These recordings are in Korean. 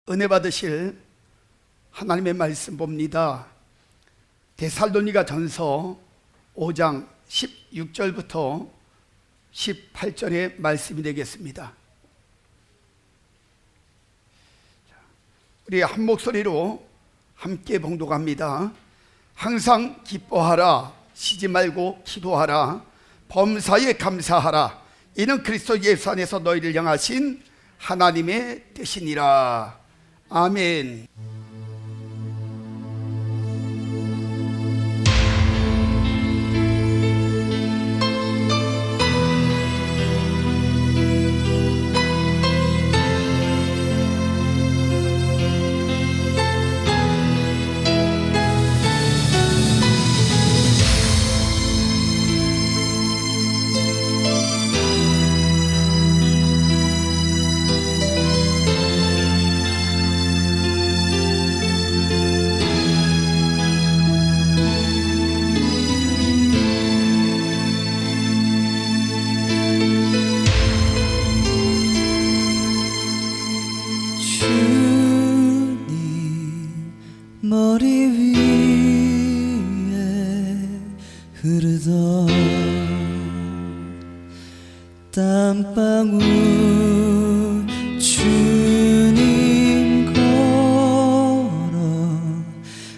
은혜 받으실 하나님의 말씀 봅니다. 데살로니가 전서 5장 16절부터 18절의 말씀이 되겠습니다. 우리 한 목소리로 함께 봉독합니다. 항상 기뻐하라, 쉬지 말고 기도하라, 범사에 감사하라. 이는 그리스도 예수 안에서 너희를 향하신 하나님의 뜻이니라. 아멘. 머리 위에 흐르던 땀방울 주님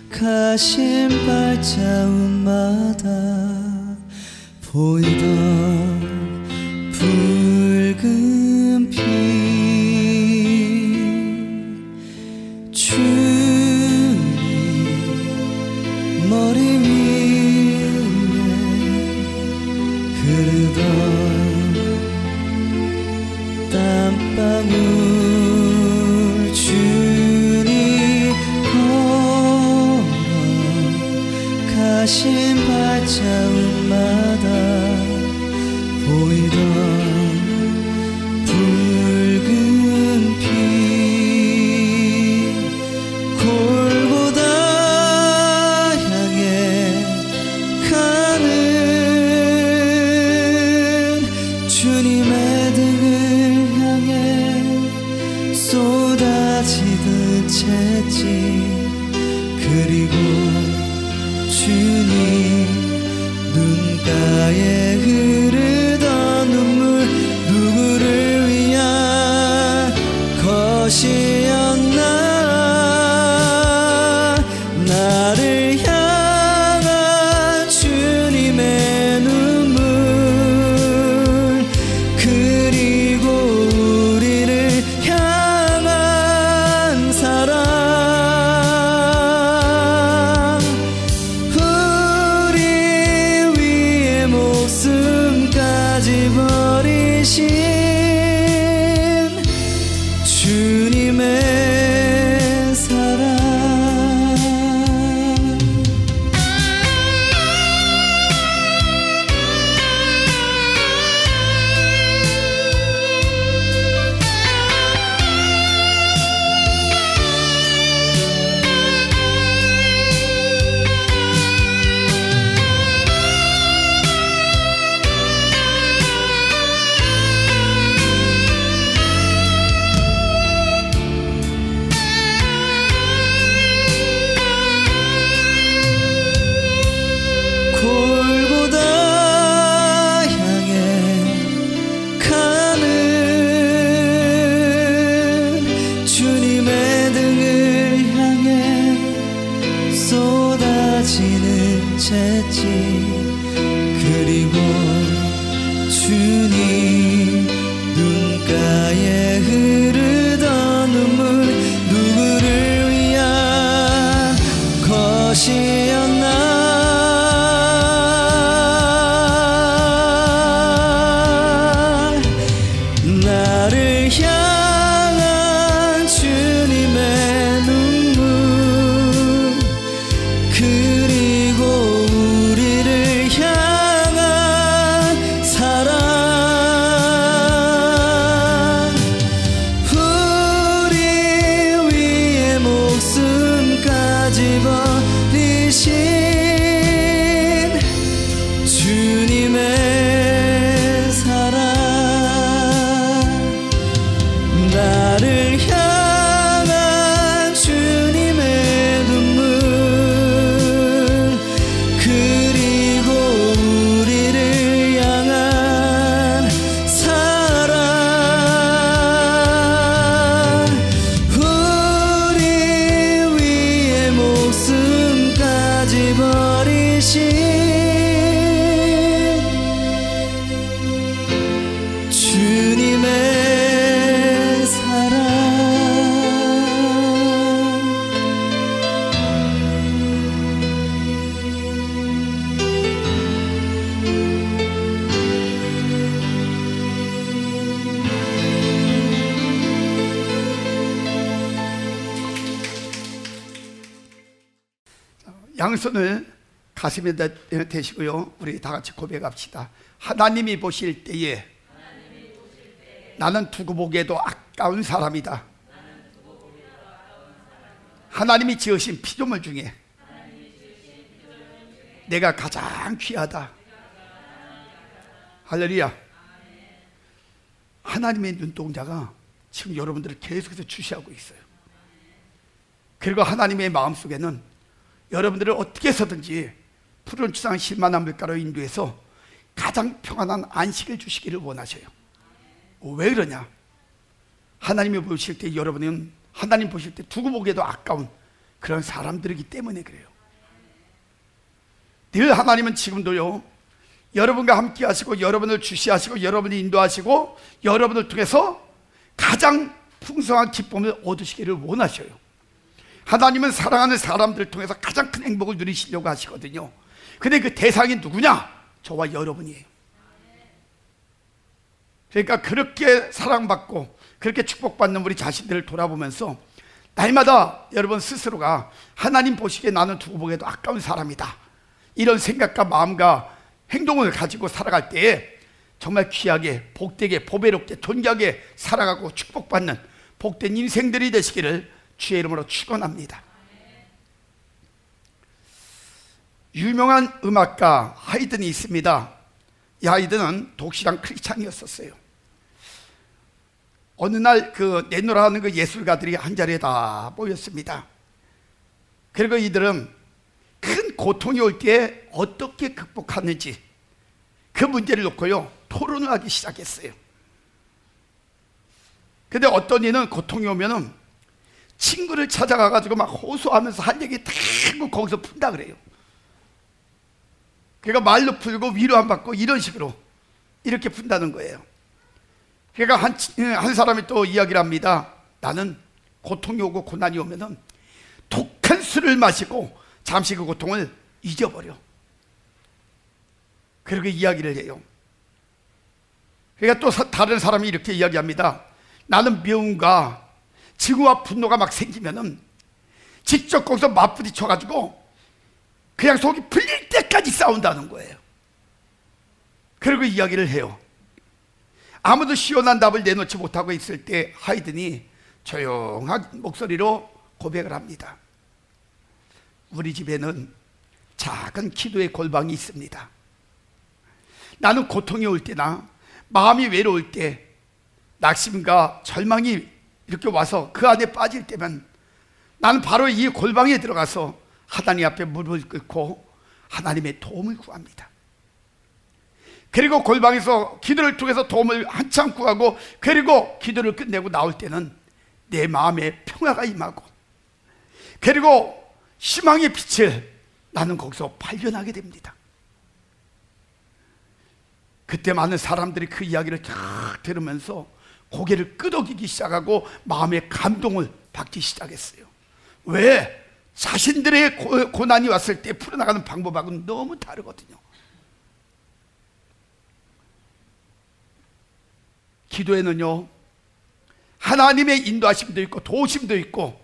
걸어가신 발자국마다 보이던 붉은 피 머리 위에 흐르던 땀방울 주님 걸어가신 발자국마다 보이던 붉은 피 주님의 등을 향해 쏟아지던 채찍 그리고 주님 눈가에 흐르던 눈물 누구를 위한 것이었나. 나를 향한 주님의 눈물 그리고 우리를 향한 사랑 우리 위에 목숨까지 버리신 주님의 사랑. 골고다 향해 가는 주님의 등을 향해 쏟아지는 채찍 그리고 주님 눈가에 흐르던 눈물 누구를 위한 것이었나. 나를 향한 주님의 눈물 그리고 양손을 가슴에 대시고요. 우리 다 같이 고백합시다. 하나님이 보실 때에 나는 두고 보기에도 아까운 사람이다. 하나님이 지으신 피조물 중에 내가 가장 귀하다. 할렐루야. 하나님의 눈동자가 지금 여러분들을 계속해서 주시하고 있어요. 그리고 하나님의 마음속에는 여러분들을 어떻게 해서든지 푸른 추상 실만한 물가로 인도해서 가장 평안한 안식을 주시기를 원하셔요. 왜 그러냐? 하나님이 보실 때 여러분은 하나님 보실 때 두고 보기에도 아까운 그런 사람들이기 때문에 그래요. 늘 하나님은 지금도요, 여러분과 함께 하시고 여러분을 주시하시고 여러분을 인도하시고 여러분을 통해서 가장 풍성한 기쁨을 얻으시기를 원하셔요. 하나님은 사랑하는 사람들을 통해서 가장 큰 행복을 누리시려고 하시거든요. 근데 그 대상이 누구냐? 저와 여러분이에요. 그러니까 그렇게 사랑받고 그렇게 축복받는 우리 자신들을 돌아보면서 날마다 여러분 스스로가 하나님 보시기에 나는 두고 보기에도 아까운 사람이다, 이런 생각과 마음과 행동을 가지고 살아갈 때에 정말 귀하게 복되게 보배롭게 존귀하게 살아가고 축복받는 복된 인생들이 되시기를 주의 이름으로 축원합니다. 유명한 음악가 하이든이 있습니다. 이 하이든은 독실한 크리스찬이었었어요. 어느 날 그 내노라하는 그 예술가들이 한 자리에 다 모였습니다. 그리고 이들은 큰 고통이 올 때 어떻게 극복하는지 그 문제를 놓고요 토론을 하기 시작했어요. 근데 어떤 이는 고통이 오면은 친구를 찾아가가지고 막 호소하면서 할 얘기 다 거기서 푼다 그래요. 그러니까 말로 풀고 위로 안 받고 이런 식으로 이렇게 푼다는 거예요. 그러니까 한 사람이 또 이야기를 합니다. 나는 고통이 오고 고난이 오면은 독한 술을 마시고 잠시 그 고통을 잊어버려. 그리고 이야기를 해요. 그러니까 또 다른 사람이 이렇게 이야기합니다. 나는 미움과 증오와 분노가 막 생기면은 직접 거기서 맞부딪혀가지고 그냥 속이 풀릴 때까지 싸운다는 거예요. 그리고 이야기를 해요. 아무도 시원한 답을 내놓지 못하고 있을 때 하이든이 조용한 목소리로 고백을 합니다. 우리 집에는 작은 기도의 골방이 있습니다. 나는 고통이 올 때나 마음이 외로울 때, 낙심과 절망이 이렇게 와서 그 안에 빠질 때면 나는 바로 이 골방에 들어가서 하나님 앞에 무릎을 꿇고 하나님의 도움을 구합니다. 그리고 골방에서 기도를 통해서 도움을 한참 구하고 그리고 기도를 끝내고 나올 때는 내 마음에 평화가 임하고 그리고 희망의 빛을 나는 거기서 발견하게 됩니다. 그때 많은 사람들이 그 이야기를 쫙 들으면서 고개를 끄덕이기 시작하고 마음의 감동을 받기 시작했어요. 왜? 자신들의 고난이 왔을 때 풀어나가는 방법하고는 너무 다르거든요. 기도에는요 하나님의 인도하심도 있고 도우심도 있고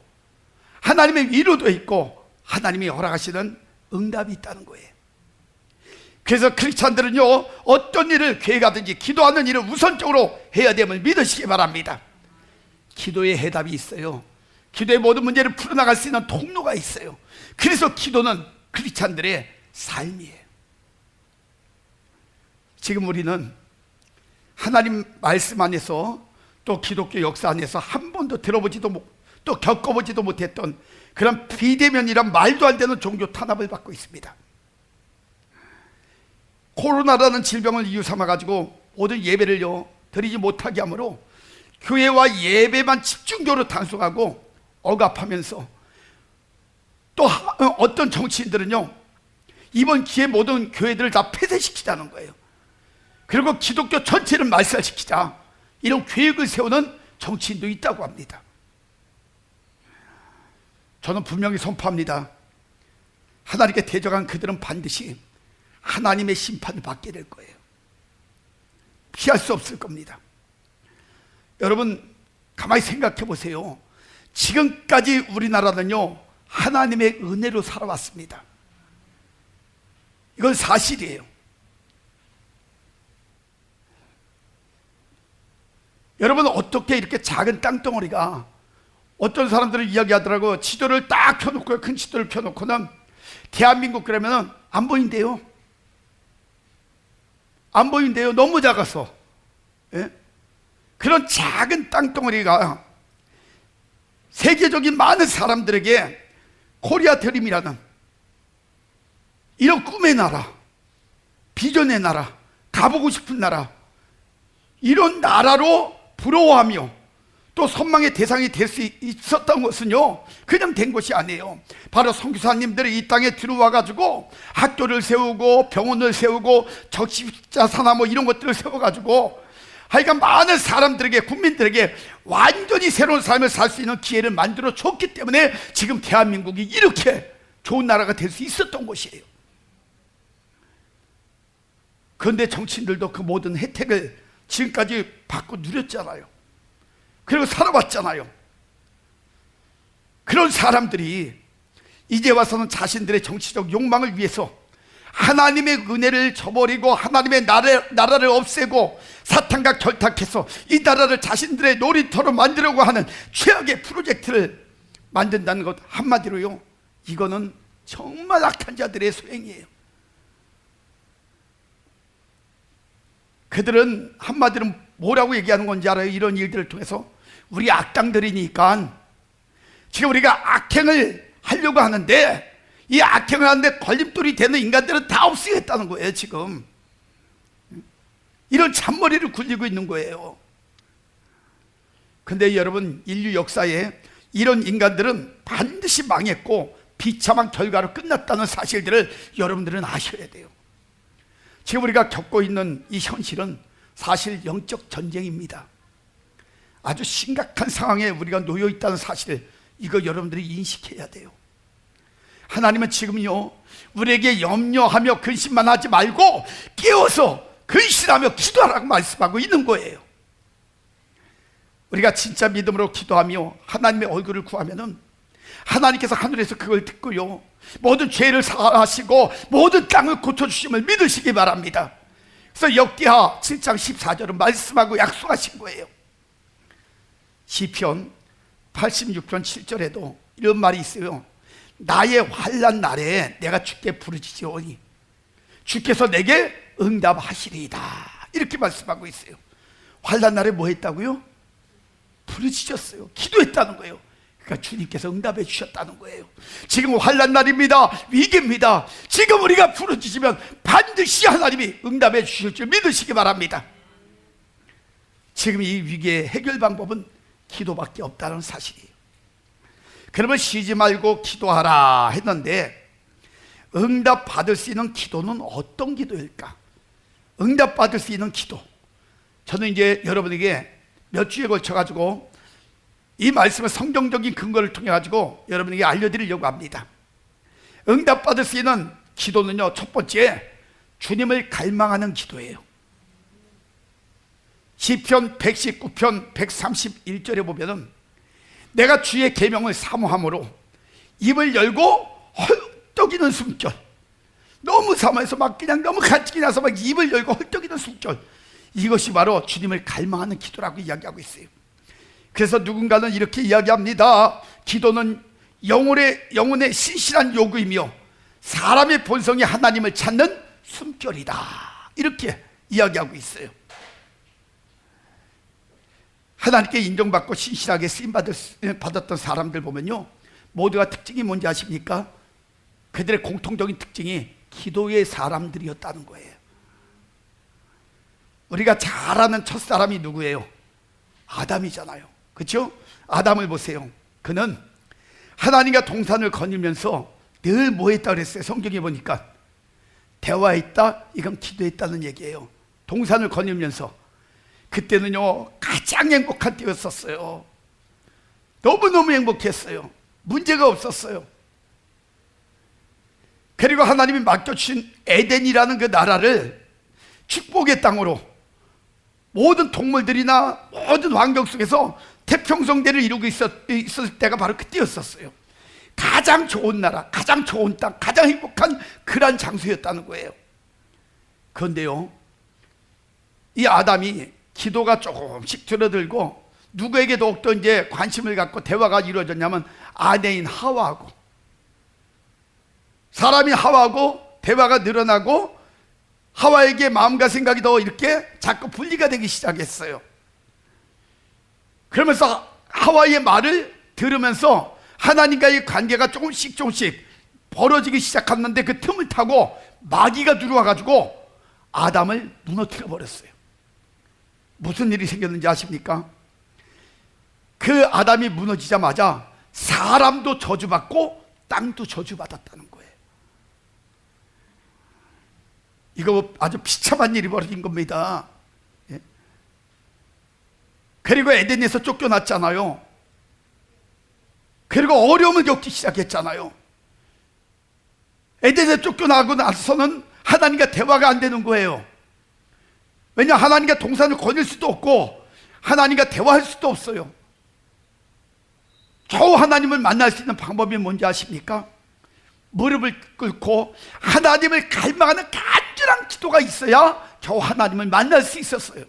하나님의 위로도 있고 하나님이 허락하시는 응답이 있다는 거예요. 그래서 크리스찬들은요 어떤 일을 계획하든지 기도하는 일을 우선적으로 해야 됨을 믿으시기 바랍니다. 기도에 해답이 있어요. 기도의 모든 문제를 풀어나갈 수 있는 통로가 있어요. 그래서 기도는 크리스찬들의 삶이에요. 지금 우리는 하나님 말씀 안에서 또 기독교 역사 안에서 한 번도 들어보지도 또 겪어보지도 못했던 그런 비대면이란 말도 안 되는 종교 탄압을 받고 있습니다. 코로나라는 질병을 이유 삼아가지고 모든 예배를요 드리지 못하게 하므로 교회와 예배만 집중적으로 단속하고 억압하면서 또 어떤 정치인들은요 이번 기회에 모든 교회들을 다 폐쇄시키자는 거예요. 그리고 기독교 전체를 말살시키자 이런 계획을 세우는 정치인도 있다고 합니다. 저는 분명히 선포합니다. 하나님께 대적한 그들은 반드시 하나님의 심판을 받게 될 거예요. 피할 수 없을 겁니다. 여러분 가만히 생각해 보세요. 지금까지 우리나라는요 하나님의 은혜로 살아왔습니다. 이건 사실이에요. 여러분, 어떻게 이렇게 작은 땅덩어리가, 어떤 사람들은 이야기하더라고요. 지도를 딱 펴놓고요, 큰 지도를 펴놓고는 대한민국 그러면은 안 보인대요. 안 보인대요. 너무 작아서. 예? 그런 작은 땅덩어리가 세계적인 많은 사람들에게 코리아 드림이라는 이런 꿈의 나라, 비전의 나라, 가보고 싶은 나라, 이런 나라로 부러워하며 또 선망의 대상이 될 수 있었던 것은요, 그냥 된 것이 아니에요. 바로 선교사님들이 이 땅에 들어와 가지고 학교를 세우고 병원을 세우고 적십자사나 뭐 이런 것들을 세워 가지고 하여간 많은 사람들에게, 국민들에게 완전히 새로운 삶을 살 수 있는 기회를 만들어 줬기 때문에 지금 대한민국이 이렇게 좋은 나라가 될 수 있었던 것이에요. 그런데 정치인들도 그 모든 혜택을 지금까지 받고 누렸잖아요. 그리고 살아왔잖아요. 그런 사람들이 이제 와서는 자신들의 정치적 욕망을 위해서 하나님의 은혜를 저버리고 하나님의 나라를 없애고 사탄과 결탁해서 이 나라를 자신들의 놀이터로 만들려고 하는 최악의 프로젝트를 만든다는 것, 한마디로요, 이거는 정말 악한 자들의 소행이에요. 그들은 한마디로 뭐라고 얘기하는 건지 알아요? 이런 일들을 통해서 우리 악당들이니까 지금 우리가 악행을 하려고 하는데 이 악행을 하는데 걸림돌이 되는 인간들은 다 없애겠다는 거예요. 지금 이런 잔머리를 굴리고 있는 거예요. 근데 여러분, 인류 역사에 이런 인간들은 반드시 망했고 비참한 결과로 끝났다는 사실들을 여러분들은 아셔야 돼요. 지금 우리가 겪고 있는 이 현실은 사실 영적 전쟁입니다. 아주 심각한 상황에 우리가 놓여 있다는 사실을, 이거 여러분들이 인식해야 돼요. 하나님은 지금요, 우리에게 염려하며 근심만 하지 말고 깨어서 근신하며 기도하라고 말씀하고 있는 거예요. 우리가 진짜 믿음으로 기도하며 하나님의 얼굴을 구하면은 하나님께서 하늘에서 그걸 듣고요, 모든 죄를 사하시고 모든 땅을 고쳐주심을 믿으시기 바랍니다. 그래서 역대하 7장 14절은 말씀하고 약속하신 거예요. 시편 86편 7절에도 이런 말이 있어요. 나의 환난 날에 내가 주께 부르짖으오니 주께서 내게 응답하시리이다, 이렇게 말씀하고 있어요. 환난 날에 뭐 했다고요? 부르짖었어요. 기도했다는 거예요. 그러니까 주님께서 응답해 주셨다는 거예요. 지금 환난 날입니다. 위기입니다. 지금 우리가 부르짖으면 반드시 하나님이 응답해 주실 줄 믿으시기 바랍니다. 지금 이 위기의 해결 방법은 기도밖에 없다는 사실이에요. 그러면 쉬지 말고 기도하라 했는데, 응답 받을 수 있는 기도는 어떤 기도일까? 응답 받을 수 있는 기도, 저는 이제 여러분에게 몇 주에 걸쳐 가지고 이 말씀의 성경적인 근거를 통해 가지고 여러분에게 알려드리려고 합니다. 응답 받을 수 있는 기도는요, 첫 번째, 주님을 갈망하는 기도예요. 시편 119편 131절에 보면은 내가 주의 계명을 사모함으로 입을 열고 헐떡이는 숨결, 너무 사모해서 막 그냥 너무 가증이 나서 막 입을 열고 헐떡이는 숨결, 이것이 바로 주님을 갈망하는 기도라고 이야기하고 있어요. 그래서 누군가는 이렇게 이야기합니다. 기도는 영혼의 신실한 요구이며 사람의 본성이 하나님을 찾는 숨결이다, 이렇게 이야기하고 있어요. 하나님께 인정받고 신실하게 쓰임받았던 사람들 보면요, 모두가 특징이 뭔지 아십니까? 그들의 공통적인 특징이 기도의 사람들이었다는 거예요. 우리가 잘 아는 첫사람이 누구예요? 아담이잖아요. 그렇죠? 아담을 보세요. 그는 하나님과 동산을 거닐면서 늘 뭐 했다 그랬어요? 성경에 보니까 대화했다, 이건 기도했다는 얘기예요. 동산을 거닐면서. 그때는요, 가장 행복한 때였었어요. 너무너무 행복했어요. 문제가 없었어요. 그리고 하나님이 맡겨주신 에덴이라는 그 나라를 축복의 땅으로, 모든 동물들이나 모든 환경 속에서 태평성대를 이루고 있었을 때가 바로 그때였었어요. 가장 좋은 나라, 가장 좋은 땅, 가장 행복한 그런 장소였다는 거예요. 그런데요, 이 아담이 기도가 조금씩 줄어들고 누구에게 더욱더 이제 관심을 갖고 대화가 이루어졌냐면 아내인 하와하고, 사람이 하와하고 대화가 늘어나고 하와에게 마음과 생각이 더 이렇게 자꾸 분리가 되기 시작했어요. 그러면서 하와의 말을 들으면서 하나님과의 관계가 조금씩 벌어지기 시작했는데, 그 틈을 타고 마귀가 들어와 가지고 아담을 무너뜨려 버렸어요. 무슨 일이 생겼는지 아십니까? 그 아담이 무너지자마자 사람도 저주받고 땅도 저주받았다는 거예요. 이거 아주 비참한 일이 벌어진 겁니다. 예? 그리고 에덴에서 쫓겨났잖아요. 그리고 어려움을 겪기 시작했잖아요. 에덴에 쫓겨나고 나서는 하나님과 대화가 안 되는 거예요. 왜냐, 하나님과 동산을 거닐 수도 없고 하나님과 대화할 수도 없어요. 겨우 하나님을 만날 수 있는 방법이 뭔지 아십니까? 무릎을 꿇고 하나님을 갈망하는 간절한 기도가 있어야 겨우 하나님을 만날 수 있었어요.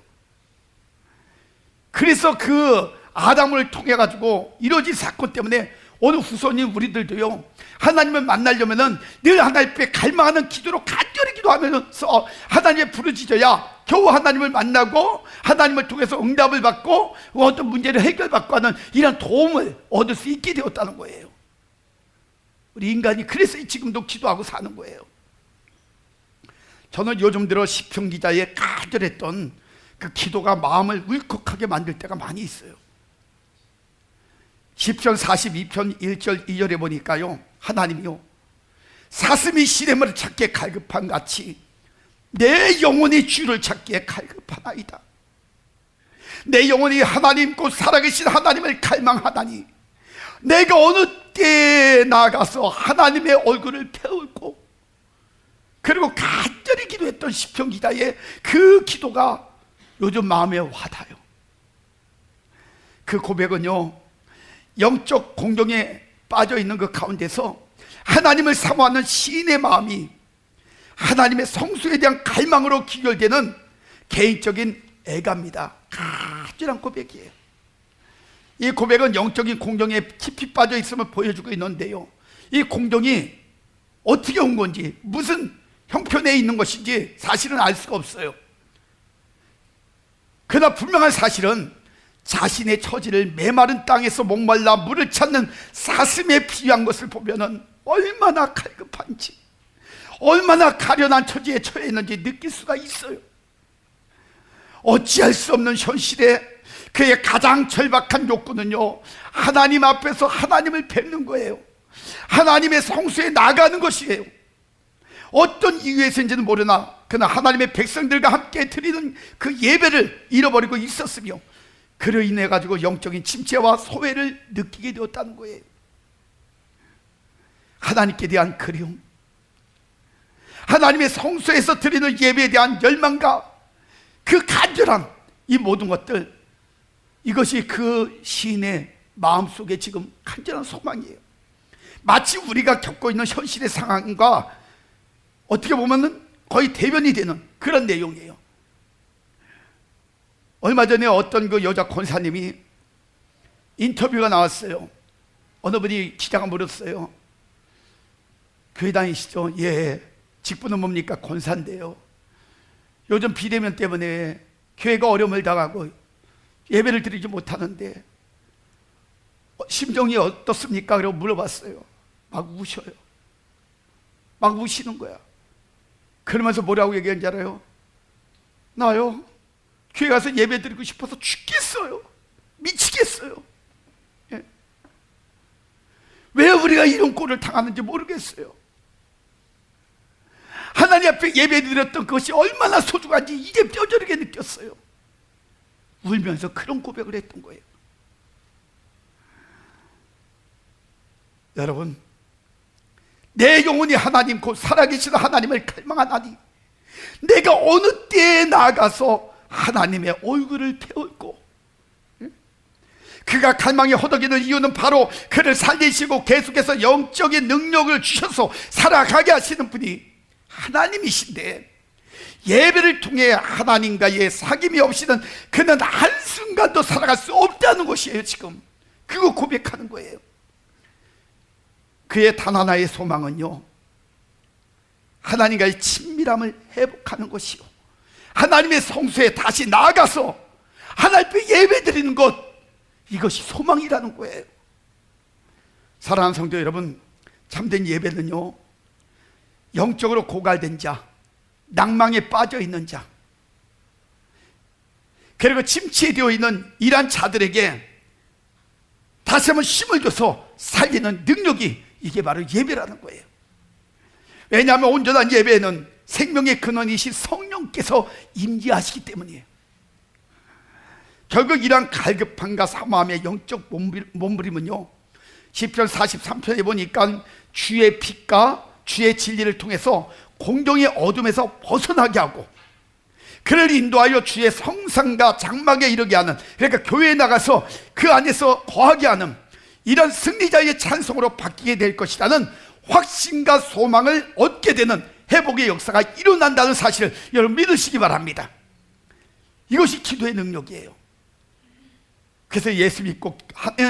그래서 그 아담을 통해 가지고 이루어진 사건 때문에 오늘 후손인 우리들도요, 하나님을 만나려면은 늘 하나님 앞에 갈망하는 기도로 간절히 기도하면서 하나님의 부르짖어야 겨우 하나님을 만나고 하나님을 통해서 응답을 받고 어떤 문제를 해결받고 하는 이런 도움을 얻을 수 있게 되었다는 거예요. 우리 인간이 그래서 지금도 기도하고 사는 거예요. 저는 요즘 들어 시편 기자의 간절했던 그 기도가 마음을 울컥하게 만들 때가 많이 있어요. 시편 42편 1절 2절에 보니까요, 하나님이요, 사슴이 시냇물을 찾기에 갈급한 같이 내 영혼이 주를 찾기에 갈급하나이다. 내 영혼이 하나님 곧 살아계신 하나님을 갈망하다니 내가 어느 때에 나가서 하나님의 얼굴을 배울고, 그리고 간절히 기도했던 시편 기자의 그 기도가 요즘 마음에 와닿아요. 그 고백은요, 영적 공경에 빠져있는 그 가운데서 하나님을 사모하는 시인의 마음이 하나님의 성수에 대한 갈망으로 기결되는 개인적인 애가입니다. 간절한 고백이에요. 이 고백은 영적인 공경에 깊이 빠져 있음을 보여주고 있는데요, 이 공경이 어떻게 온 건지, 무슨 형편에 있는 것인지 사실은 알 수가 없어요. 그러나 분명한 사실은 자신의 처지를 메마른 땅에서 목말라 물을 찾는 사슴에 비유한 것을 보면은 얼마나 갈급한지, 얼마나 가련한 처지에 처해 있는지 느낄 수가 있어요. 어찌할 수 없는 현실에 그의 가장 절박한 욕구는요, 하나님 앞에서 하나님을 뵙는 거예요. 하나님의 성수에 나가는 것이에요. 어떤 이유에서인지는 모르나 그는 하나님의 백성들과 함께 드리는 그 예배를 잃어버리고 있었으며, 그로 인해 가지고 영적인 침체와 소외를 느끼게 되었다는 거예요. 하나님께 대한 그리움, 하나님의 성소에서 드리는 예배에 대한 열망과 그 간절한 이 모든 것들, 이것이 그 시인의 마음속에 지금 간절한 소망이에요. 마치 우리가 겪고 있는 현실의 상황과 어떻게 보면 거의 대변이 되는 그런 내용이에요. 얼마 전에 어떤 그 여자 권사님이 인터뷰가 나왔어요. 어느 분이 기자가 물었어요. 교회 다니시죠? 예. 직분은 뭡니까? 권사인데요. 요즘 비대면 때문에 교회가 어려움을 당하고 예배를 드리지 못하는데 심정이 어떻습니까? 그러고 물어봤어요. 막 우셔요. 막 우시는 거야. 그러면서 뭐라고 얘기한지 알아요? 나요? 교회 가서 예배 드리고 싶어서 죽겠어요. 미치겠어요. 예. 왜 우리가 이런 꼴을 당하는지 모르겠어요. 하나님 앞에 예배 드렸던 그것이 얼마나 소중한지 이제 뼈저리게 느꼈어요. 울면서 그런 고백을 했던 거예요. 여러분, 내 영혼이 하나님 곧 살아계신 하나님을 갈망하나니 내가 어느 때에 나가서 하나님의 얼굴을 배웠고, 그가 갈망에 허덕이는 이유는 바로 그를 살리시고 계속해서 영적인 능력을 주셔서 살아가게 하시는 분이 하나님이신데, 예배를 통해 하나님과의 사귐이 없이는 그는 한순간도 살아갈 수 없다는 것이에요. 지금 그거 고백하는 거예요. 그의 단 하나의 소망은요, 하나님과의 친밀함을 회복하는 것이요, 하나님의 성소에 다시 나아가서 하나님께 예배드리는 것, 이것이 소망이라는 거예요. 사랑하는 성도 여러분, 참된 예배는요, 영적으로 고갈된 자, 낭망에 빠져 있는 자, 그리고 침체되어 있는 이러한 자들에게 다시 한번 힘을 줘서 살리는 능력이, 이게 바로 예배라는 거예요. 왜냐하면 온전한 예배에는 생명의 근원이신 성령께서 임재하시기 때문이에요. 결국 이러한 갈급함과 사모함의 영적 몸부림은요, 시편 43편에 보니까 주의 빛과 주의 진리를 통해서 공동의 어둠에서 벗어나게 하고 그를 인도하여 주의 성상과 장막에 이르게 하는, 그러니까 교회에 나가서 그 안에서 거하게 하는 이런 승리자의 찬송으로 바뀌게 될 것이라는 확신과 소망을 얻게 되는 회복의 역사가 일어난다는 사실을 여러분 믿으시기 바랍니다. 이것이 기도의 능력이에요. 그래서 예수 믿고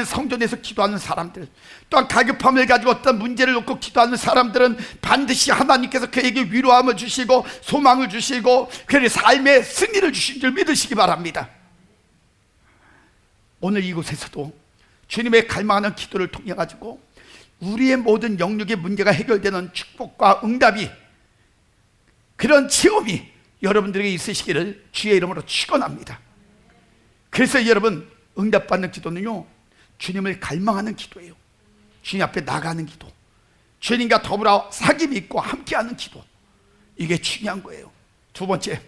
성전에서 기도하는 사람들, 또한 갈급함을 가지고 어떤 문제를 놓고 기도하는 사람들은 반드시 하나님께서 그에게 위로함을 주시고 소망을 주시고 그의 삶의 승리를 주신 줄 믿으시기 바랍니다. 오늘 이곳에서도 주님의 갈망하는 기도를 통해 가지고 우리의 모든 영역의 문제가 해결되는 축복과 응답이, 그런 체험이 여러분들에게 있으시기를 주의 이름으로 축원합니다. 그래서 여러분, 응답받는 기도는요, 주님을 갈망하는 기도예요. 주님 앞에 나가는 기도, 주님과 더불어 사귐이 있고 함께하는 기도, 이게 중요한 거예요. 두 번째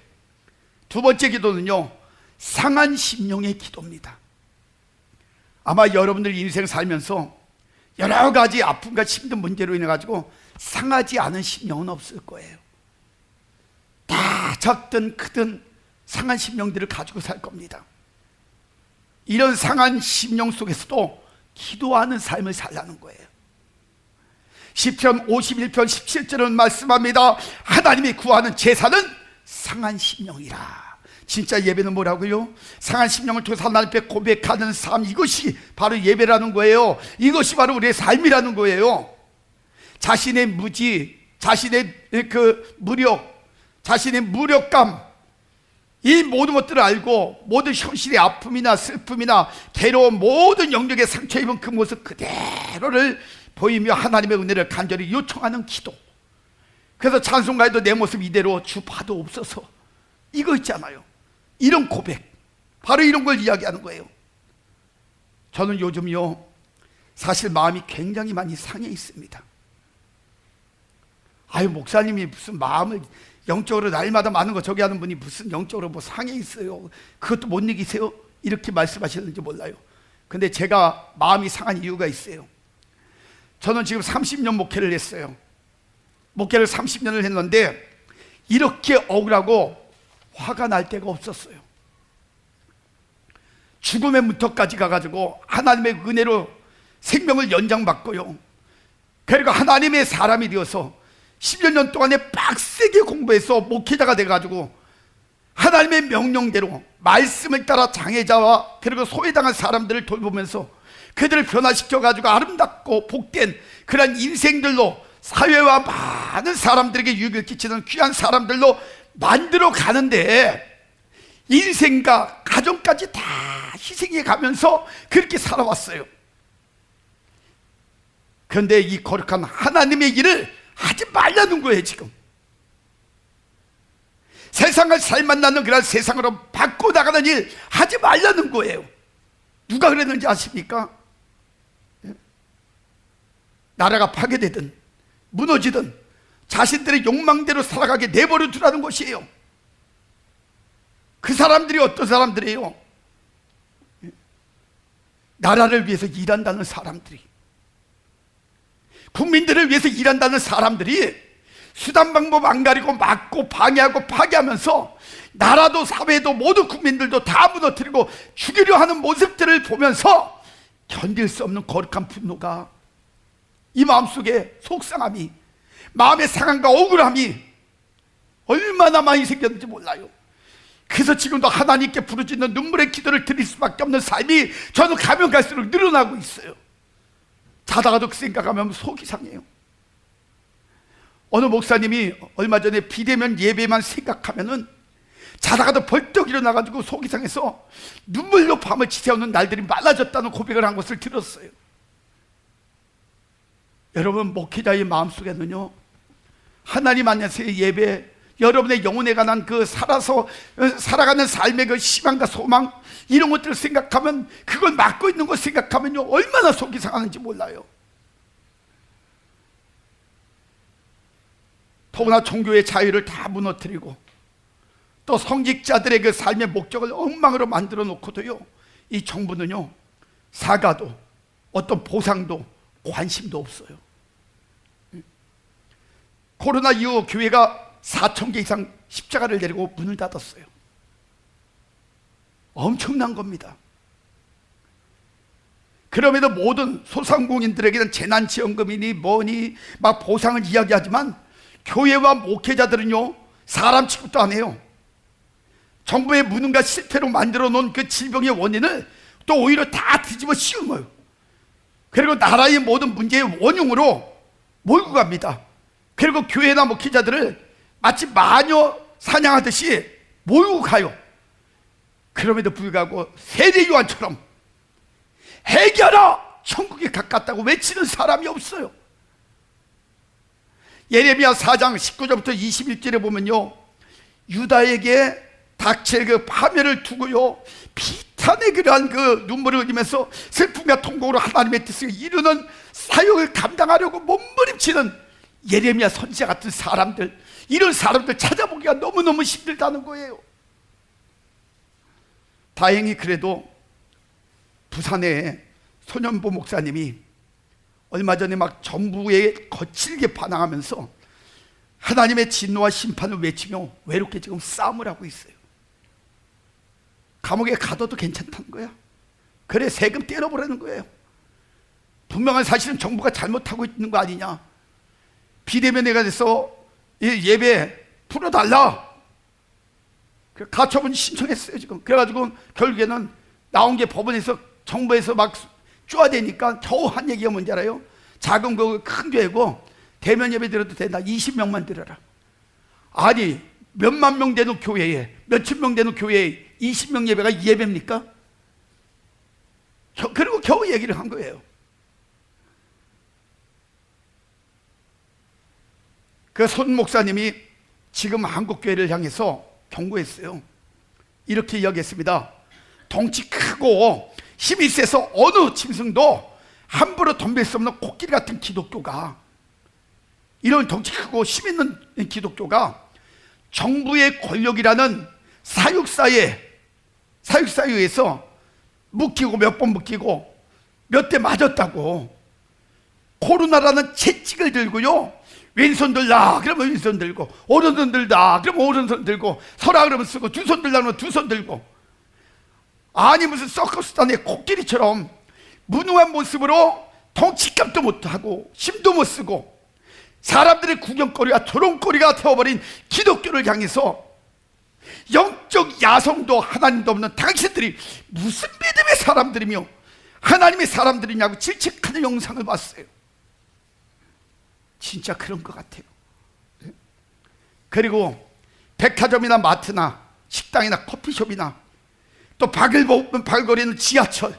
기도는요, 상한 심령의 기도입니다. 아마 여러분들 인생 살면서 여러 가지 아픔과 힘든 문제로 인해 가지고 상하지 않은 심령은 없을 거예요. 다 작든 크든 상한 심령들을 가지고 살 겁니다. 이런 상한 심령 속에서도 기도하는 삶을 살라는 거예요. 시편 51편 17절은 말씀합니다. 하나님이 구하는 제사는 상한 심령이라. 진짜 예배는 뭐라고요? 상한 심령을 통해서 하나님 앞에 고백하는 삶, 이것이 바로 예배라는 거예요. 이것이 바로 우리의 삶이라는 거예요. 자신의 무지, 자신의 그 무력, 자신의 무력감, 이 모든 것들을 알고 모든 현실의 아픔이나 슬픔이나 괴로운 모든 영역에 상처 입은 그 모습 그대로를 보이며 하나님의 은혜를 간절히 요청하는 기도. 그래서 찬송가에도 내 모습 이대로 주 봐도 없어서, 이거 있잖아요. 이런 고백, 바로 이런 걸 이야기하는 거예요. 저는 요즘요, 사실 마음이 굉장히 많이 상해 있습니다. 아유, 목사님이 무슨 마음을 영적으로 날마다 많은 거 저기 하는 분이 무슨 영적으로 뭐 상해 있어요, 그것도 못 이기세요, 이렇게 말씀하시는지 몰라요. 근데 제가 마음이 상한 이유가 있어요. 저는 지금 30년 목회를 했어요. 목회를 30년을 했는데 이렇게 억울하고 화가 날 때가 없었어요. 죽음의 문턱까지 가가지고 하나님의 은혜로 생명을 연장받고요, 그리고 하나님의 사람이 되어서 10여 년 동안에 빡세게 공부해서 목회자가 돼가지고 하나님의 명령대로 말씀을 따라 장애자와 그리고 소외당한 사람들을 돌보면서 그들을 변화시켜가지고 아름답고 복된 그런 인생들로, 사회와 많은 사람들에게 유익을 끼치는 귀한 사람들로 만들어 가는데, 인생과 가정까지 다 희생해 가면서 그렇게 살아왔어요. 그런데 이 거룩한 하나님의 일을 하지 말라는 거예요. 지금 세상을 잘 만나는 그런 세상으로 바꿔나가는 일 하지 말라는 거예요. 누가 그랬는지 아십니까? 나라가 파괴되든 무너지든 자신들의 욕망대로 살아가게 내버려 두라는 것이에요. 그 사람들이 어떤 사람들이에요? 나라를 위해서 일한다는 사람들이, 국민들을 위해서 일한다는 사람들이 수단 방법 안 가리고 막고 방해하고 파괴하면서 나라도 사회도 모든 국민들도 다 무너뜨리고 죽이려 하는 모습들을 보면서 견딜 수 없는 거룩한 분노가 이 마음속에 속상함이, 마음의 상함과 억울함이 얼마나 많이 생겼는지 몰라요. 그래서 지금도 하나님께 부르짖는 눈물의 기도를 드릴 수밖에 없는 삶이 저는 가면 갈수록 늘어나고 있어요. 자다가도 그 생각하면 속이 상해요. 어느 목사님이 얼마 전에 비대면 예배만 생각하면은 자다가도 벌떡 일어나가지고 속이 상해서 눈물로 밤을 지새우는 날들이 많아졌다는 고백을 한 것을 들었어요. 여러분, 목회자의 마음속에는요, 하나님 안에서의 예배, 여러분의 영혼에 관한 그 살아가는 삶의 그 희망과 소망, 이런 것들을 생각하면, 그걸 맡고 있는 것 생각하면요, 얼마나 속이 상하는지 몰라요. 더구나 종교의 자유를 다 무너뜨리고 또 성직자들의 그 삶의 목적을 엉망으로 만들어 놓고도요, 이 정부는요, 사과도 어떤 보상도 관심도 없어요. 코로나 이후 교회가 4,000개 이상 십자가를 내리고 문을 닫았어요. 엄청난 겁니다. 그럼에도 모든 소상공인들에게는 재난지원금이니 뭐니 막 보상을 이야기하지만 교회와 목회자들은요, 사람 취급도 안 해요. 정부의 무능과 실패로 만들어 놓은 그 질병의 원인을 또 오히려 다 뒤집어 씌운 거예요. 그리고 나라의 모든 문제의 원흉으로 몰고 갑니다. 그리고 교회나 목회자들을 마치 마녀 사냥하듯이 몰고 가요. 그럼에도 불구하고 세례 요한처럼 해결하! 천국에 가깝다고 외치는 사람이 없어요. 예레미야 4장 19절부터 21절에 보면요, 유다에게 닥칠 그 파멸을 두고요, 비탄의 그러한 그 눈물을 흘리면서 슬픔과 통곡으로 하나님의 뜻을 이루는 사역을 감당하려고 몸부림치는 예레미야 선지자 같은 사람들, 이런 사람들 찾아보기가 너무너무 힘들다는 거예요. 다행히 그래도 부산의 손현보 목사님이 얼마 전에 막 정부에 거칠게 반항하면서 하나님의 진노와 심판을 외치며 외롭게 지금 싸움을 하고 있어요. 감옥에 가둬도 괜찮다는 거야. 그래, 세금 떼어버리는 거예요. 분명한 사실은 정부가 잘못하고 있는 거 아니냐. 비대면에 관해서 예배 풀어달라, 가처분 신청했어요 지금. 그래가지고 결국에는 나온 게 법원에서, 정부에서 막 쪼아대니까 겨우 한 얘기가 뭔지 알아요? 작은 거 큰 교회고 대면 예배 드려도 된다, 20명만 드려라. 아니, 몇만 명 되는 교회에, 몇천 명 되는 교회에 20명 예배가 예배입니까? 그리고 겨우 얘기를 한 거예요. 그 손 목사님이 지금 한국교회를 향해서 경고했어요. 이렇게 이야기했습니다. 덩치 크고 힘이 세서 어느 짐승도 함부로 덤빌 수 없는 코끼리 같은 기독교가, 이런 덩치 크고 힘 있는 기독교가 정부의 권력이라는 사육사에 의해서 묶이고 몇 번 묶이고 몇 대 맞았다고, 코로나라는 채찍을 들고요, 왼손 들라 그러면 왼손 들고, 오른손 들다 그러면 오른손 들고, 서라 그러면 쓰고, 두 손 들라 그러면 두 손 들고, 아니 무슨 서커스단의 코끼리처럼 무능한 모습으로 덩치값도 못하고 힘도 못 쓰고 사람들의 구경거리와 조롱거리가 되어버린 기독교를 향해서 영적 야성도 하나님도 없는 당신들이 무슨 믿음의 사람들이며 하나님의 사람들이냐고 질책하는 영상을 봤어요. 진짜 그런 것 같아요. 그리고 백화점이나 마트나 식당이나 커피숍이나 또 발거리는 지하철,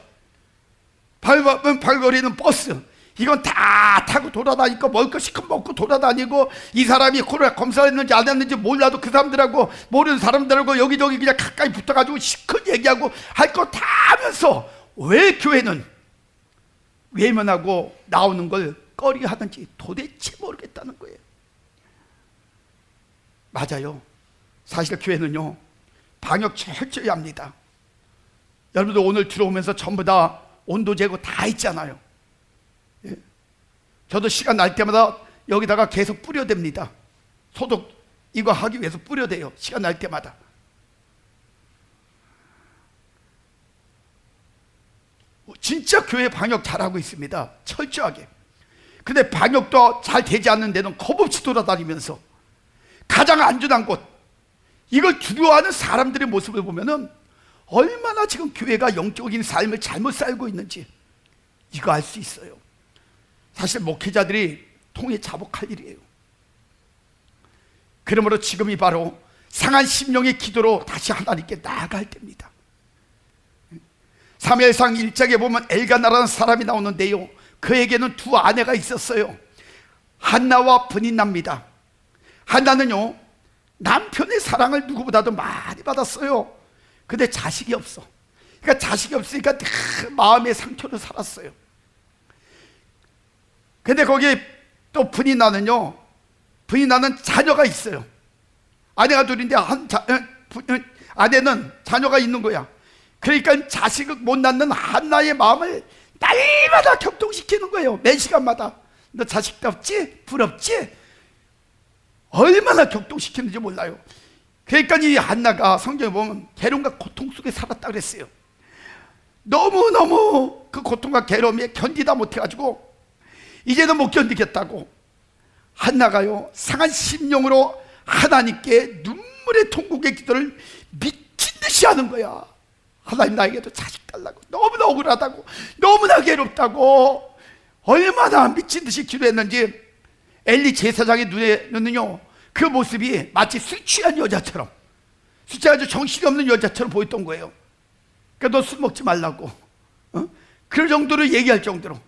발거리는 버스, 이건 다 타고 돌아다니고 먹을 거 시큼 먹고 돌아다니고, 이 사람이 코로나 검사했는지 안 했는지 몰라도 그 사람들하고 모르는 사람들하고 여기저기 그냥 가까이 붙어가지고 시큰 얘기하고 할 거 다 하면서 왜 교회는 외면하고 나오는 걸 꺼리하는지 도대체 모르겠다는 거예요. 맞아요. 사실 교회는요, 방역 철저히 합니다. 여러분들 오늘 들어오면서 전부 다 온도 재고 다 있잖아요. 예. 저도 시간 날 때마다 여기다가 계속 뿌려댑니다. 소독 이거 하기 위해서 뿌려대요, 시간 날 때마다. 진짜 교회 방역 잘하고 있습니다. 철저하게. 근데 방역도 잘 되지 않는 데는 겁없이 돌아다니면서 가장 안전한 곳, 이걸 두려워하는 사람들의 모습을 보면은 얼마나 지금 교회가 영적인 삶을 잘못 살고 있는지 이거 알 수 있어요. 사실 목회자들이 통해 자복할 일이에요. 그러므로 지금이 바로 상한 심령의 기도로 다시 하나님께 나아갈 때입니다. 사무엘상 1장에 보면 엘가나라는 사람이 나오는데요, 그에게는 두 아내가 있었어요. 한나와 브닌나입니다. 한나는요, 남편의 사랑을 누구보다도 많이 받았어요. 근데 자식이 없어. 그러니까 자식이 없으니까 늘 마음의 상처를 살았어요. 근데 거기에 또 브닌나는요, 브닌나는 자녀가 있어요. 아내가 둘인데 아내는 자녀가 있는 거야. 그러니까 자식을 못 낳는 한나의 마음을 날마다 격동시키는 거예요. 매 시간마다. 너 자식도 없지? 부럽지? 얼마나 격동시키는지 몰라요. 그러니까 이 한나가 성경에 보면 괴로움과 고통 속에 살았다 그랬어요. 너무너무 그 고통과 괴로움에 견디다 못해가지고 이제는 못 견디겠다고 한나가요, 상한 심령으로 하나님께 눈물의 통곡의 기도를 미친 듯이 하는 거야. 하나님, 나에게도 자식 달라고, 너무나 억울하다고, 너무나 괴롭다고 얼마나 미친 듯이 기도했는지 엘리 제사장의 눈에는요, 그 모습이 마치 술 취한 여자처럼, 술 취해가지고 정신이 없는 여자처럼 보였던 거예요. 그러니까 너 술 먹지 말라고, 그럴 정도로 얘기할 정도로.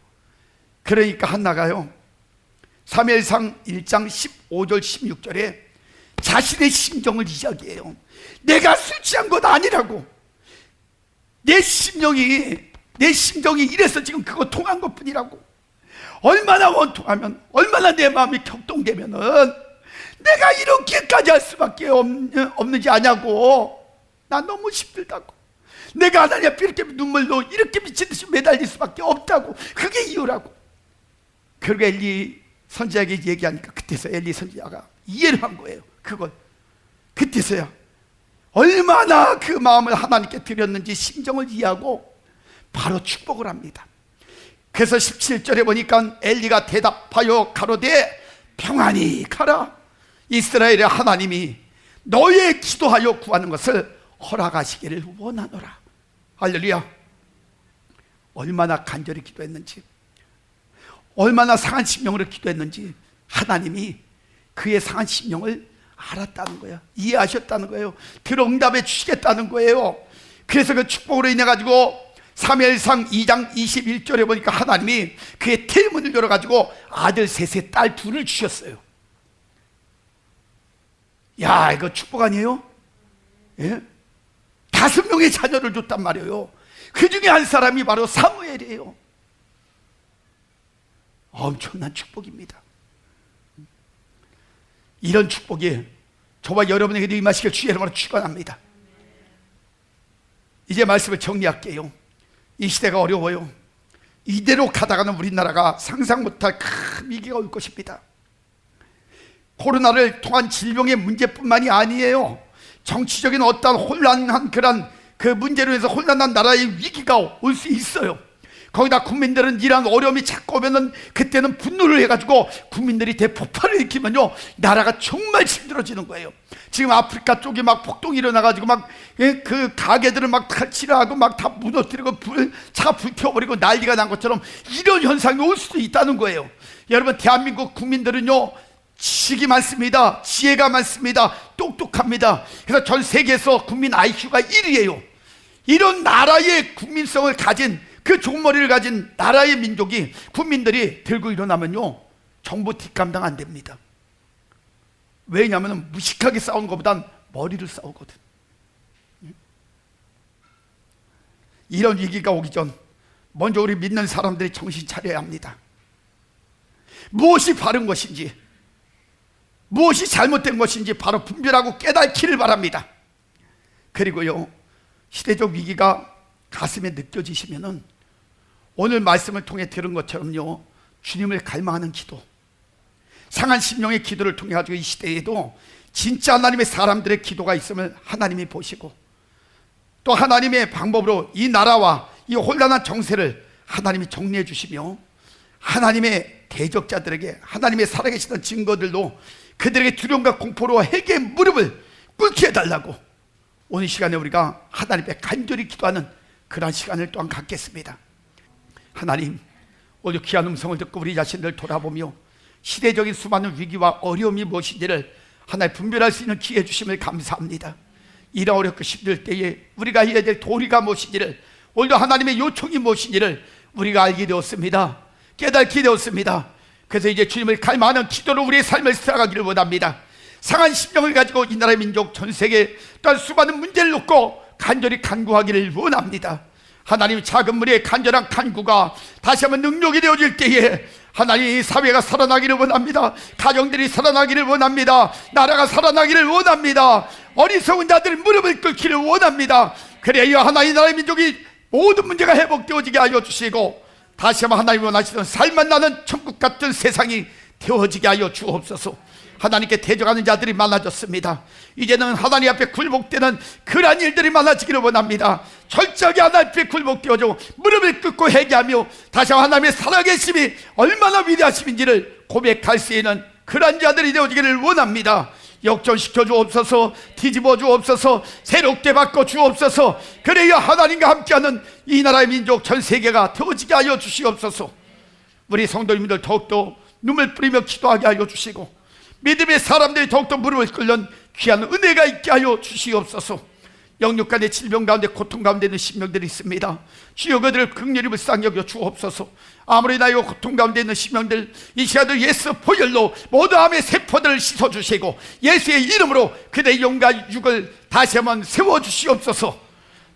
그러니까 한나가요, 사무엘상 1장 15절 16절에 자신의 심정을 이야기해요. 내가 술 취한 건 아니라고, 내 심정이 이래서 지금 그거 통한 것 뿐이라고. 얼마나 원통하면, 얼마나 내 마음이 격동되면은 내가 이렇게까지 할 수밖에 없는지 아냐고. 나 너무 힘들다고. 내가 하나님 앞에 이렇게 눈물로 이렇게 미친듯이 매달릴 수밖에 없다고. 그게 이유라고. 그리고 엘리 선지자에게 얘기하니까 그때서 엘리 선지자가 이해를 한 거예요. 그걸 그때서야 얼마나 그 마음을 하나님께 드렸는지 심정을 이해하고 바로 축복을 합니다. 그래서 17절에 보니까 엘리가 대답하여 가로되 평안히 가라. 이스라엘의 하나님이 너의 기도하여 구하는 것을 허락하시기를 원하노라. 할렐루야. 얼마나 간절히 기도했는지, 얼마나 상한 심령으로 기도했는지 하나님이 그의 상한 심령을 알았다는 거야. 이해하셨다는 거예요. 들어 응답해 주시겠다는 거예요. 그래서 그 축복으로 인해 가지고 사무엘상 2장 21절에 보니까 하나님이 그의 태문을 열어 가지고 아들 셋에 딸 둘을 주셨어요. 야, 이거 축복 아니에요? 예? 5명의 자녀를 줬단 말이에요. 그 중에 한 사람이 바로 사무엘이에요. 엄청난 축복입니다. 이런 축복이 저와 여러분에게도 임하시길 주의 이름으로 축원합니다. 이제 말씀을 정리할게요. 이 시대가 어려워요. 이대로 가다가는 우리나라가 상상 못할 큰 위기가 올 것입니다. 코로나를 통한 질병의 문제뿐만이 아니에요. 정치적인 어떤 혼란한 그런 그 문제로 해서 혼란한 나라의 위기가 올 수 있어요. 거기다 국민들은 이런 어려움이 자꾸 오면은 그때는 분노를 해가지고 국민들이 대폭발을 일으키면요, 나라가 정말 힘들어지는 거예요. 지금 아프리카 쪽에 막 폭동이 일어나가지고 막 그 가게들을 막 탈취하고 막 다 무너뜨리고 차가 불태워버리고 난리가 난 것처럼 이런 현상이 올 수도 있다는 거예요. 여러분, 대한민국 국민들은요, 지식이 많습니다. 지혜가 많습니다. 똑똑합니다. 그래서 전 세계에서 국민 IQ가 1위예요. 이런 나라의 국민성을 가진, 그 종머리를 가진 나라의 민족이, 국민들이 들고 일어나면요, 정부 뒷감당 안 됩니다. 왜냐하면 무식하게 싸우는 것보단 머리를 싸우거든. 이런 위기가 오기 전 먼저 우리 믿는 사람들이 정신 차려야 합니다. 무엇이 바른 것인지, 무엇이 잘못된 것인지 바로 분별하고 깨닫기를 바랍니다. 그리고요, 시대적 위기가 가슴에 느껴지시면은 오늘 말씀을 통해 들은 것처럼요, 주님을 갈망하는 기도, 상한 심령의 기도를 통해 가지고 이 시대에도 진짜 하나님의 사람들의 기도가 있음을 하나님이 보시고, 또 하나님의 방법으로 이 나라와 이 혼란한 정세를 하나님이 정리해 주시며 하나님의 대적자들에게 하나님의 살아계시던 증거들로 그들에게 두려움과 공포로 회개의 무릎을 꿇게 해달라고 오늘 시간에 우리가 하나님 앞에 간절히 기도하는 그러한 시간을 또한 갖겠습니다. 하나님, 오늘 귀한 음성을 듣고 우리 자신들 돌아보며 시대적인 수많은 위기와 어려움이 무엇인지를 하나님 분별할 수 있는 기회 주심을 감사합니다. 이런 어렵고 힘들 때에 우리가 해야 될 도리가 무엇인지를, 오늘도 하나님의 요청이 무엇인지를 우리가 알게 되었습니다. 깨닫게 되었습니다. 그래서 이제 주님을 갈망하는 기도로 우리의 삶을 살아가기를 원합니다. 상한 심령을 가지고 이 나라의 민족 전 세계 또한 수많은 문제를 놓고 간절히 간구하기를 원합니다. 하나님, 작은 무리의 간절한 간구가 다시 한번 능력이 되어질 때에 하나님, 사회가 살아나기를 원합니다. 가정들이 살아나기를 원합니다. 나라가 살아나기를 원합니다. 어리석은 자들 무릎을 꿇기를 원합니다. 그래야 하나님 나라의 민족이 모든 문제가 회복되어지게 하여 주시고 다시 한번 하나님 원하시던 살만 나는 천국 같은 세상이 되어지게 하여 주옵소서. 하나님께 대적하는 자들이 많아졌습니다. 이제는 하나님 앞에 굴복되는 그러한 일들이 많아지기를 원합니다. 철저하게 하나님 앞에 굴복되어져 무릎을 꿇고 회개하며 다시 한번 하나님의 살아계심이 얼마나 위대하심인지를 고백할 수 있는 그러한 자들이 되어지기를 원합니다. 역전시켜 주옵소서. 뒤집어 주옵소서. 새롭게 바꿔 주옵소서. 그래야 하나님과 함께하는 이 나라의 민족 전 세계가 되어지게 하여 주시옵소서. 우리 성도님들 더욱더 눈물 뿌리며 기도하게 하여 주시고 믿음의 사람들이 더욱더 무릎을 꿇는 귀한 은혜가 있게 하여 주시옵소서. 영육간의 질병 가운데 고통 가운데 있는 심령들이 있습니다. 주여 그들을 긍휼히 불쌍히 여겨 주옵소서. 아무리 나이와 고통 가운데 있는 심령들 이 시간도 예수 보혈로 모두 암의 세포들을 씻어주시고 예수의 이름으로 그들의 영과 육을 다시 한번 세워주시옵소서.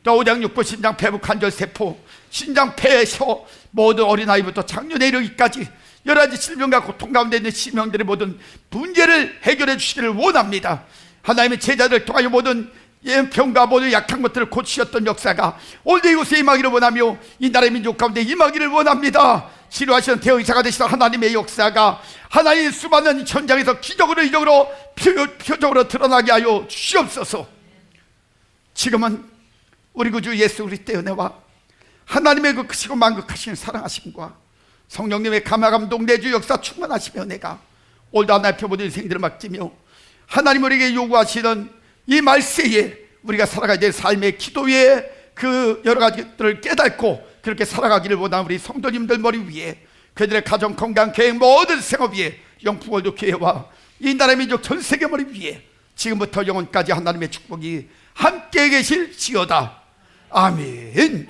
또 오장 육부 신장 폐부 관절 세포 신장 폐혀 모든 어린아이부터 장년에 이르기까지 여러 가지 질병과 고통 가운데 있는 심령들의 모든 문제를 해결해 주시기를 원합니다. 하나님의 제자들을 통하여 모든 병과 모든 약한 것들을 고치셨던 역사가 오늘 이곳에 임하기를 원하며 이 나라의 민족 가운데 임하기를 원합니다. 치료하시는 대의사가 되시던 하나님의 역사가 하나님 수많은 현장에서 기적으로 이적으로 표적으로 드러나게 하여 주시옵소서. 지금은 우리 구주 예수 그리스도의 은혜와 하나님의 그 크시고 만극하신 사랑하심과 성령님의 감화감동 내주 역사 충만하시며 은혜가 오늘도 하나님 앞에 모든 인생들을 맡기며 하나님 우리에게 요구하시는 이 말세에 우리가 살아가야 될 삶의 기도의 그 여러 가지들을 깨닫고 그렇게 살아가기를 원하는 우리 성도님들 머리 위에 그들의 가정 건강 계획 모든 생업 위에 영풍월드 교회와 이 나라의 민족 전 세계 머리 위에 지금부터 영원까지 하나님의 축복이 함께 계실지어다. 아멘.